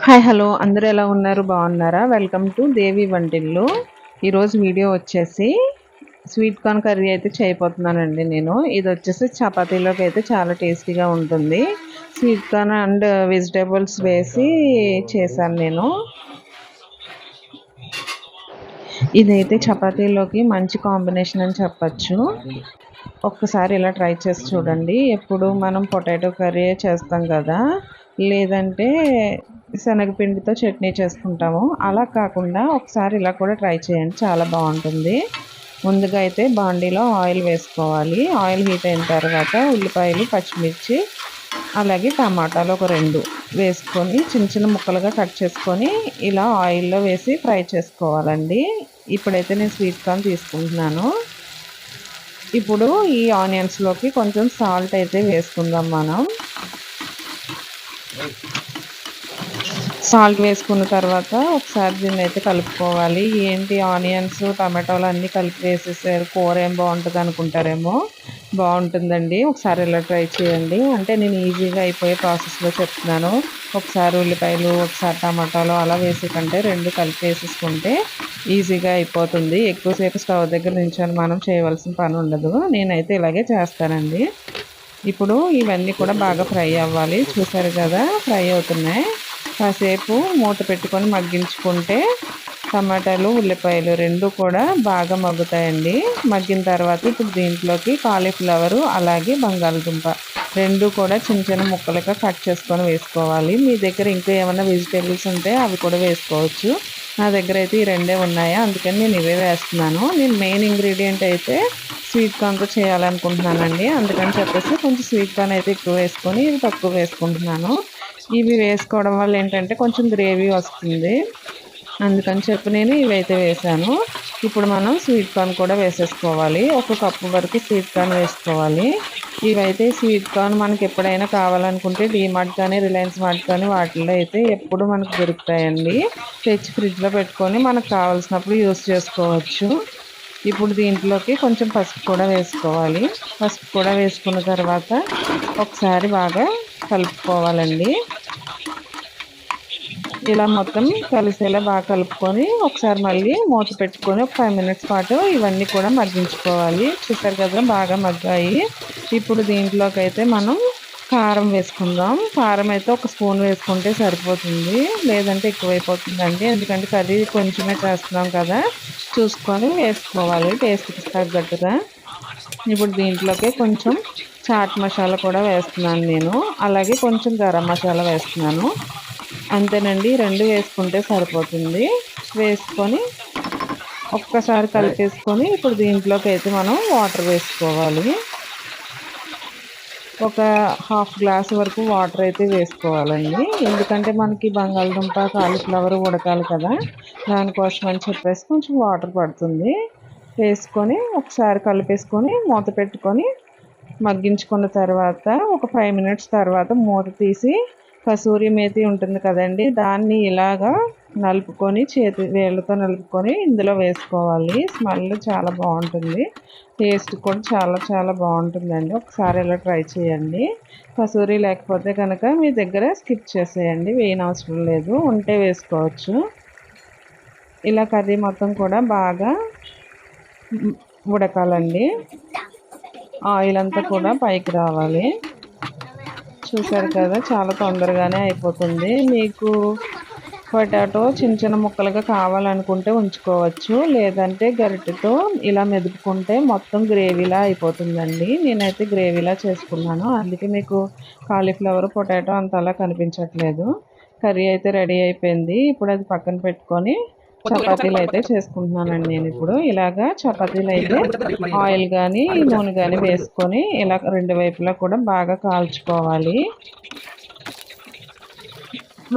Hi hello అందరూ ఎలా ఉన్నారు బాగున్నారా? వెల్కమ్ టు దేవి వంటిల్లు. ఈరోజు వీడియో వచ్చేసి స్వీట్ కార్న్ కర్రీ అయితే చేయబోతున్నానండి నేను. ఇది వచ్చేసి చపాతీలోకి అయితే చాలా టేస్టీగా ఉంటుంది. స్వీట్ కార్న్ అండ్ వెజిటేబుల్స్ వేసి చేశాను నేను. ఇదైతే చపాతీలోకి మంచి కాంబినేషన్ అని చెప్పచ్చు. ఒక్కసారి ఇలా ట్రై చేసి చూడండి. ఎప్పుడు మనం పొటాటో కర్రీ చేస్తాం కదా, లేదంటే శనగపిండితో చట్నీ చేసుకుంటాము. అలా కాకుండా ఒకసారి ఇలా కూడా ట్రై చేయండి, చాలా బాగుంటుంది. ముందుగా అయితే బాండీలో ఆయిల్ వేసుకోవాలి. ఆయిల్ హీట్ అయిన తర్వాత ఉల్లిపాయలు, పచ్చిమిర్చి, అలాగే టమాటాలు ఒక 2 వేసుకొని చిన్న చిన్న ముక్కలుగా కట్ చేసుకొని ఇలా ఆయిల్లో వేసి ఫ్రై చేసుకోవాలండి. ఇప్పుడైతే నేను స్వీట్ కార్న్ తీసుకుంటున్నాను. ఇప్పుడు ఈ ఆనియన్స్లోకి కొంచెం సాల్ట్ అయితే వేసుకుందాం మనం. సాల్ట్ వేసుకున్న తర్వాత ఒకసారి దీన్ని అయితే కలుపుకోవాలి. ఏంటి ఆనియన్స్, టమాటోలు అన్నీ కలిపి వేసేసారు, కూర ఏం బాగుంటుంది అనుకుంటారేమో. బాగుంటుందండి, ఒకసారి ఇలా ట్రై చేయండి. అంటే నేను ఈజీగా అయిపోయే ప్రాసెస్లో చెప్తున్నాను. ఒకసారి ఉల్లిపాయలు, ఒకసారి టమాటాలు అలా వేసే కంటే 2 కలిపి వేసేసుకుంటే ఈజీగా అయిపోతుంది. ఎక్కువసేపు స్టవ్ దగ్గర నించొని మనం చేయవలసిన పని ఉండదు. నేనైతే ఇలాగే చేస్తానండి. ఇప్పుడు ఇవన్నీ కూడా బాగా ఫ్రై అవ్వాలి. చూసారు కదా, ఫ్రై అవుతున్నాయి. కాసేపు మూత పెట్టుకొని మగ్గించుకుంటే టమాటాలు, ఉల్లిపాయలు 2 కూడా బాగా మగ్గుతాయండి. మగ్గిన తర్వాత ఇప్పుడు దీంట్లోకి కాలీఫ్లవరు అలాగే బంగాళదుంప 2 కూడా చిన్న చిన్న ముక్కలుగా కట్ చేసుకొని వేసుకోవాలి. మీ దగ్గర ఇంకా ఏమైనా వెజిటేబుల్స్ ఉంటే అవి కూడా వేసుకోవచ్చు. నా దగ్గర అయితే ఈ 2 ఉన్నాయి, అందుకని నేను ఇవే వేస్తున్నాను. నేను మెయిన్ ఇంగ్రీడియంట్ అయితే స్వీట్ కార్న్తో చేయాలనుకుంటున్నానండి. అందుకని చెప్పేసి కొంచెం స్వీట్ కార్న్ అయితే ఎక్కువ వేసుకొని ఇవి తక్కువ వేసుకుంటున్నాను. ఇవి వేసుకోవడం వల్ల ఏంటంటే కొంచెం గ్రేవీ వస్తుంది, అందుకని చెప్పి నేను ఇవైతే వేసాను. ఇప్పుడు మనం స్వీట్ కార్న్ కూడా వేసేసుకోవాలి. 1 కప్పు వరకు స్వీట్ కార్న్ వేసుకోవాలి. ఇవైతే స్వీట్ కార్న్ మనకి ఎప్పుడైనా కావాలనుకుంటే డీమార్ట్ కానీ, రిలయన్స్ మార్ట్ కానీ వాటిల్లో అయితే ఎప్పుడు మనకు దొరుకుతాయండి. తెచ్చి ఫ్రిడ్జ్లో పెట్టుకొని మనకు కావాల్సినప్పుడు యూస్ చేసుకోవచ్చు. ఇప్పుడు దీంట్లోకి కొంచెం పసుపు కూడా వేసుకోవాలి. పసుపు కూడా వేసుకున్న తర్వాత ఒకసారి బాగా కలుపుకోవాలండి. ఇలా మొత్తం కలిసేలా బాగా కలుపుకొని ఒకసారి మళ్ళీ మూత పెట్టుకొని ఒక 5 మినిట్స్ పాటు ఇవన్నీ కూడా మగ్గించుకోవాలి. చూసారు కదా, బాగా మగ్గాయి. ఇప్పుడు దీంట్లోకి అయితే మనం కారం వేసుకుందాం. కారం అయితే 1 స్పూన్ వేసుకుంటే సరిపోతుంది, లేదంటే ఎక్కువైపోతుందండి. ఎందుకంటే కర్రీ కొంచెమే చేస్తున్నాం కదా, చూసుకొని వేసుకోవాలి టేస్ట్కి తగ్గట్టుగా. ఇప్పుడు దీంట్లోకి కొంచెం చాట్ మసాలా కూడా వేస్తున్నాను నేను, అలాగే కొంచెం గరం మసాలా వేస్తున్నాను. అంతేనండి, 2 వేసుకుంటే సరిపోతుంది. వేసుకొని ఒక్కసారి కలిపేసుకొని ఇప్పుడు దీంట్లోకి అయితే మనం వాటర్ వేసుకోవాలి. ఒక హాఫ్ గ్లాస్ వరకు వాటర్ అయితే వేసుకోవాలండి. ఎందుకంటే మనకి బంగాళదుంప, కాలీఫ్లవర్ ఉడకాలి కదా, దానికోసం అని చెప్పేసి కొంచెం వాటర్ పడుతుంది. వేసుకొని ఒకసారి కలిపేసుకొని మూత పెట్టుకొని మగ్గించుకున్న తర్వాత ఒక 5 మినిట్స్ తర్వాత మూత తీసి కసూరి మేతి ఉంటుంది కదండి, దాన్ని ఇలాగా నలుపుకొని వేళ్ళతో నలుపుకొని ఇందులో వేసుకోవాలి. స్మెల్ చాలా బాగుంటుంది, టేస్ట్ కూడా చాలా చాలా బాగుంటుందండి. ఒకసారి ఇలా ట్రై చేయండి. కసూరి లేకపోతే కనుక మీ దగ్గర స్కిప్ చేసేయండి, వేయనవసరం లేదు, ఉంటే వేసుకోవచ్చు. ఇలా కర్రీ మొత్తం కూడా బాగా ఉడకాలండి. ఆయిల్ అంతా కూడా పైకి రావాలి. చూసారు కదా, చాలా తొందరగానే అయిపోతుంది. మీకు పొటాటో చిన్న చిన్న ముక్కలుగా కావాలనుకుంటే ఉంచుకోవచ్చు, లేదంటే గరిటెతో ఇలా మెదుపుకుంటే మొత్తం గ్రేవీలా అయిపోతుందండి. నేనైతే గ్రేవీలా చేసుకున్నాను, అందుకే మీకు కాలీఫ్లవర్, పొటాటో అంతలా కనిపించట్లేదు. కర్రీ అయితే రెడీ అయిపోయింది. ఇప్పుడు అది పక్కన పెట్టుకొని చపాతీలు అయితే చేసుకుంటున్నానండి నేను. ఇప్పుడు ఇలాగా చపాతీలు అయితే ఆయిల్ కానీ నూనె కానీ వేసుకొని ఇలా 2 వైపులా కూడా బాగా కాల్చుకోవాలి.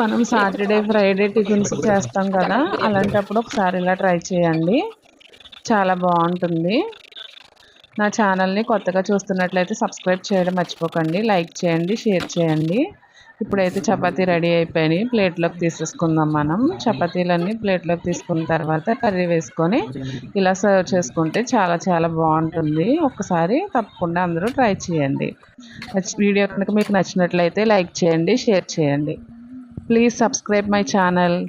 మనం సాటర్డే, ఫ్రైడే టిఫిన్స్ చేస్తాం కదా, అలాంటప్పుడు ఒకసారి ఇలా ట్రై చేయండి, చాలా బాగుంటుంది. నా ఛానల్ని కొత్తగా చూస్తున్నట్లయితే సబ్స్క్రైబ్ చేయడం మర్చిపోకండి. లైక్ చేయండి, షేర్ చేయండి. ఇప్పుడైతే చపాతీ రెడీ అయిపోయినాయి, ప్లేట్లోకి తీసేసుకుందాం మనం. చపాతీలన్నీ ప్లేట్లోకి తీసుకున్న తర్వాత కర్రీ వేసుకొని ఇలా సర్వ్ చేసుకుంటే చాలా చాలా బాగుంటుంది. ఒకసారి తప్పకుండా అందరూ ట్రై చేయండి. వీడియో కనుక మీకు నచ్చినట్లయితే లైక్ చేయండి, షేర్ చేయండి. Please subscribe my channel.